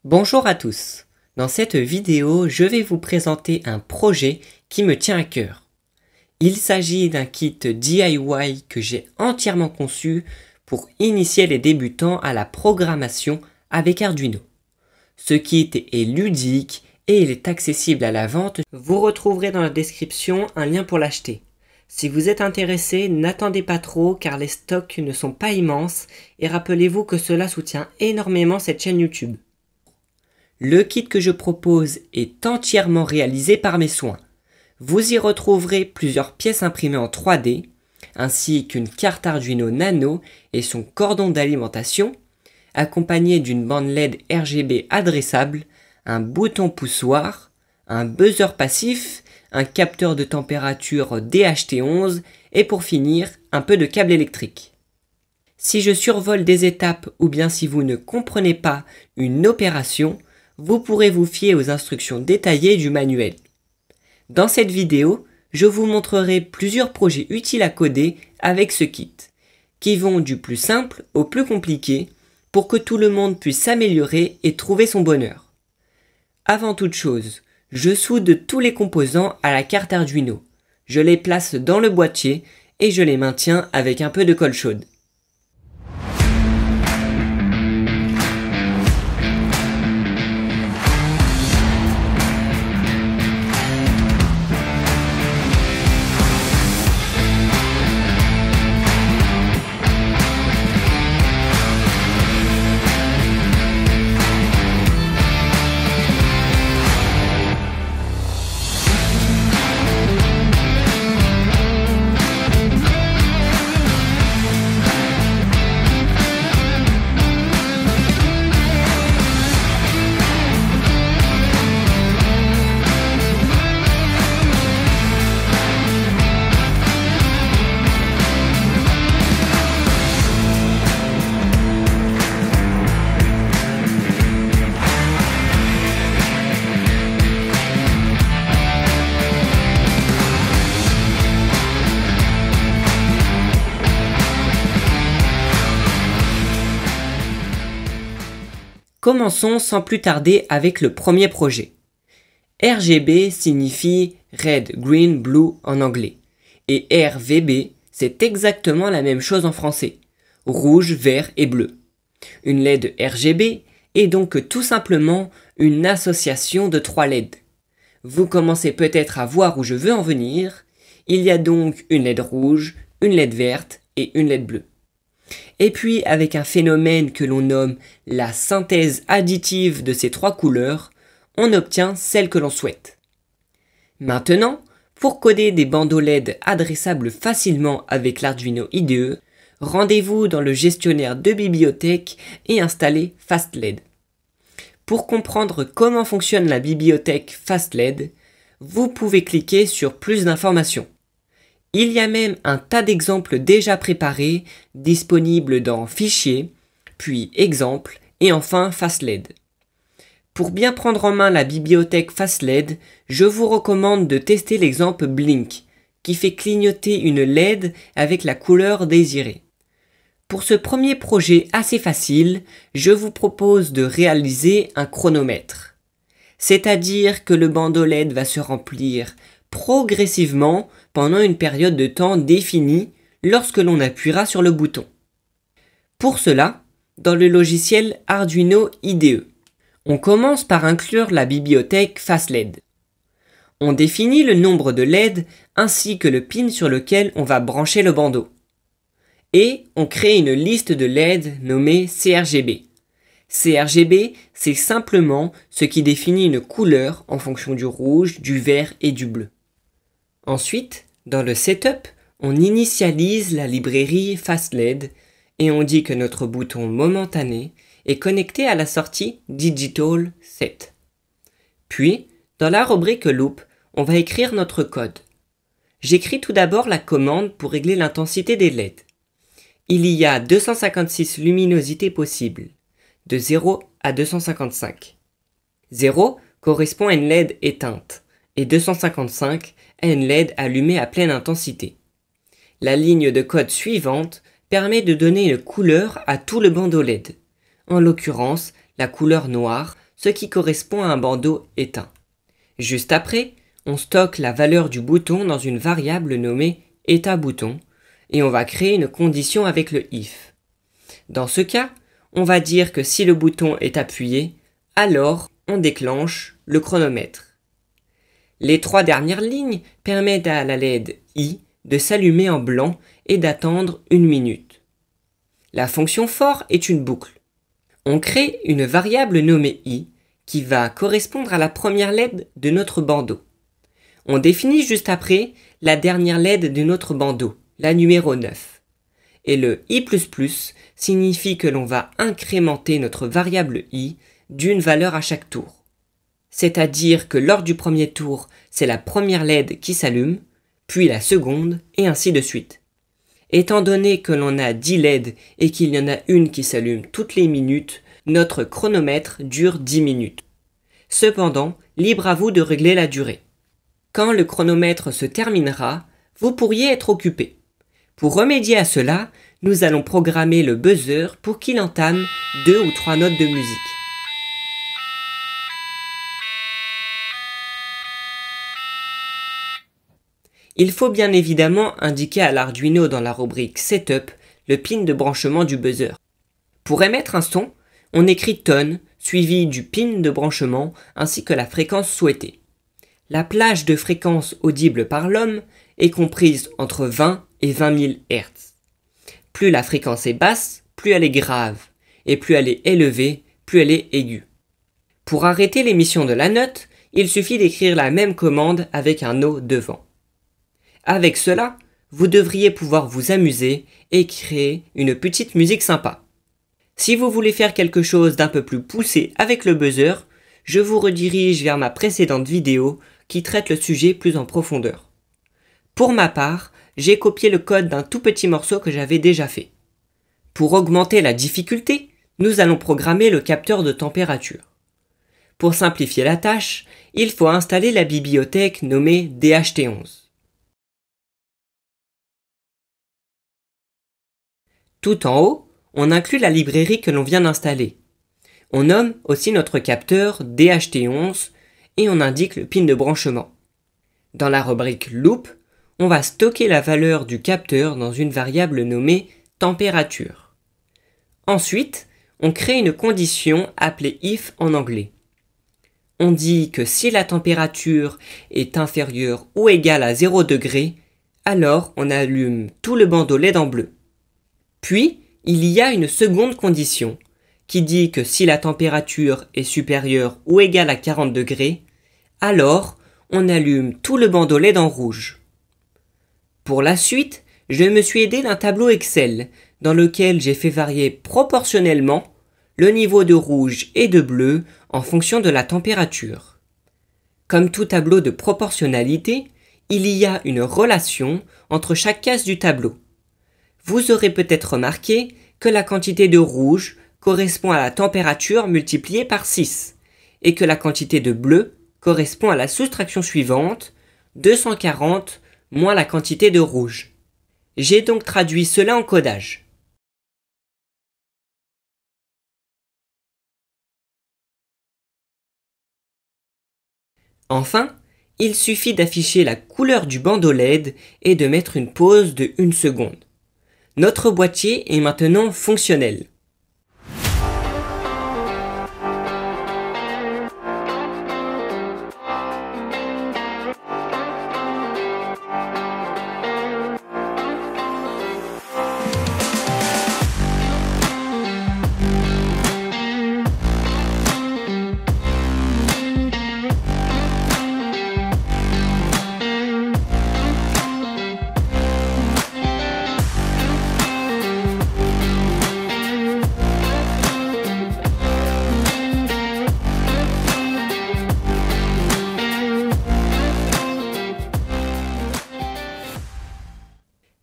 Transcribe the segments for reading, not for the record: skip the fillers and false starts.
Bonjour à tous. Dans cette vidéo, je vais vous présenter un projet qui me tient à cœur. Il s'agit d'un kit DIY que j'ai entièrement conçu pour initier les débutants à la programmation avec Arduino. Ce kit est ludique et il est accessible à la vente. Vous retrouverez dans la description un lien pour l'acheter. Si vous êtes intéressé, n'attendez pas trop car les stocks ne sont pas immenses et rappelez-vous que cela soutient énormément cette chaîne YouTube. Le kit que je propose est entièrement réalisé par mes soins. Vous y retrouverez plusieurs pièces imprimées en 3D, ainsi qu'une carte Arduino Nano et son cordon d'alimentation, accompagné d'une bande LED RGB adressable, un bouton poussoir, un buzzer passif, un capteur de température DHT11 et pour finir, un peu de câble électrique. Si je survole des étapes ou bien si vous ne comprenez pas une opération, vous pourrez vous fier aux instructions détaillées du manuel. Dans cette vidéo, je vous montrerai plusieurs projets utiles à coder avec ce kit, qui vont du plus simple au plus compliqué pour que tout le monde puisse s'améliorer et trouver son bonheur. Avant toute chose, je soude tous les composants à la carte Arduino. Je les place dans le boîtier et je les maintiens avec un peu de colle chaude. Commençons sans plus tarder avec le premier projet. RGB signifie Red, Green, Blue en anglais. Et RVB, c'est exactement la même chose en français. Rouge, vert et bleu. Une LED RGB est donc tout simplement une association de 3 LED. Vous commencez peut-être à voir où je veux en venir. Il y a donc une LED rouge, une LED verte et une LED bleue. Et puis, avec un phénomène que l'on nomme la synthèse additive de ces 3 couleurs, on obtient celle que l'on souhaite. Maintenant, pour coder des bandeaux LED adressables facilement avec l'Arduino IDE, rendez-vous dans le gestionnaire de bibliothèque et installez FastLED. Pour comprendre comment fonctionne la bibliothèque FastLED, vous pouvez cliquer sur plus d'informations. Il y a même un tas d'exemples déjà préparés, disponibles dans Fichier, puis Exemples et enfin FastLED. Pour bien prendre en main la bibliothèque FastLED, je vous recommande de tester l'exemple Blink, qui fait clignoter une LED avec la couleur désirée. Pour ce premier projet assez facile, je vous propose de réaliser un chronomètre. C'est-à-dire que le bandeau LED va se remplir progressivement pendant une période de temps définie lorsque l'on appuiera sur le bouton. Pour cela, dans le logiciel Arduino IDE, on commence par inclure la bibliothèque FastLED. On définit le nombre de LED ainsi que le pin sur lequel on va brancher le bandeau. Et on crée une liste de LED nommée CRGB. CRGB, c'est simplement ce qui définit une couleur en fonction du rouge, du vert et du bleu. Ensuite, dans le setup, on initialise la librairie FastLED et on dit que notre bouton momentané est connecté à la sortie Digital Set. Puis, dans la rubrique Loop, on va écrire notre code. J'écris tout d'abord la commande pour régler l'intensité des LED. Il y a 256 luminosités possibles, de 0 à 255. 0 correspond à une LED éteinte et 255 à une LED allumée à pleine intensité. La ligne de code suivante permet de donner une couleur à tout le bandeau LED. En l'occurrence, la couleur noire ce qui correspond à un bandeau éteint. Juste après, on stocke la valeur du bouton dans une variable nommée état bouton et on va créer une condition avec le if. Dans ce cas, on va dire que si le bouton est appuyé, alors on déclenche le chronomètre. Les 3 dernières lignes permettent à la LED I de s'allumer en blanc et d'attendre 1 minute. La fonction for est une boucle. On crée une variable nommée I qui va correspondre à la première LED de notre bandeau. On définit juste après la dernière LED de notre bandeau, la numéro 9. Et le I++ signifie que l'on va incrémenter notre variable I d'une valeur à chaque tour. C'est-à-dire que lors du premier tour, c'est la première LED qui s'allume, puis la seconde, et ainsi de suite. Étant donné que l'on a 10 LED et qu'il y en a une qui s'allume toutes les minutes, notre chronomètre dure 10 minutes. Cependant, libre à vous de régler la durée. Quand le chronomètre se terminera, vous pourriez être occupé. Pour remédier à cela, nous allons programmer le buzzer pour qu'il entame 2 ou 3 notes de musique. Il faut bien évidemment indiquer à l'Arduino dans la rubrique Setup le pin de branchement du buzzer. Pour émettre un son, on écrit tone suivi du pin de branchement ainsi que la fréquence souhaitée. La plage de fréquences audibles par l'homme est comprise entre 20 et 20 000 Hz. Plus la fréquence est basse, plus elle est grave, et plus elle est élevée, plus elle est aiguë. Pour arrêter l'émission de la note, il suffit d'écrire la même commande avec un O devant. Avec cela, vous devriez pouvoir vous amuser et créer une petite musique sympa. Si vous voulez faire quelque chose d'un peu plus poussé avec le buzzer, je vous redirige vers ma précédente vidéo qui traite le sujet plus en profondeur. Pour ma part, j'ai copié le code d'un tout petit morceau que j'avais déjà fait. Pour augmenter la difficulté, nous allons programmer le capteur de température. Pour simplifier la tâche, il faut installer la bibliothèque nommée DHT11. Tout en haut, on inclut la librairie que l'on vient d'installer. On nomme aussi notre capteur DHT11 et on indique le pin de branchement. Dans la rubrique Loop, on va stocker la valeur du capteur dans une variable nommée température. Ensuite, on crée une condition appelée if en anglais. On dit que si la température est inférieure ou égale à 0 degré, alors on allume tout le bandeau LED en bleu. Puis, il y a une seconde condition qui dit que si la température est supérieure ou égale à 40 degrés, alors on allume tout le bandeau LED en rouge. Pour la suite, je me suis aidé d'un tableau Excel dans lequel j'ai fait varier proportionnellement le niveau de rouge et de bleu en fonction de la température. Comme tout tableau de proportionnalité, il y a une relation entre chaque case du tableau. Vous aurez peut-être remarqué que la quantité de rouge correspond à la température multipliée par 6 et que la quantité de bleu correspond à la soustraction suivante, 240 moins la quantité de rouge. J'ai donc traduit cela en codage. Enfin, il suffit d'afficher la couleur du bandeau LED et de mettre une pause de 1 seconde. Notre boîtier est maintenant fonctionnel.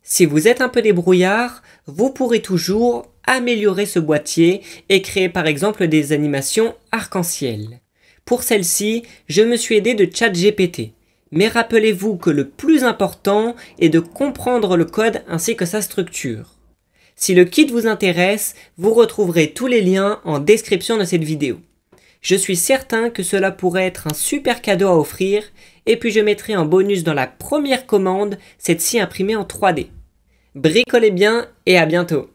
Si vous êtes un peu débrouillard, vous pourrez toujours améliorer ce boîtier et créer par exemple des animations arc-en-ciel. Pour celle-ci, je me suis aidé de ChatGPT. Mais rappelez-vous que le plus important est de comprendre le code ainsi que sa structure. Si le kit vous intéresse, vous retrouverez tous les liens en description de cette vidéo. Je suis certain que cela pourrait être un super cadeau à offrir, et puis je mettrai en bonus dans la première commande cette scie imprimée en 3D. Bricolez bien et à bientôt!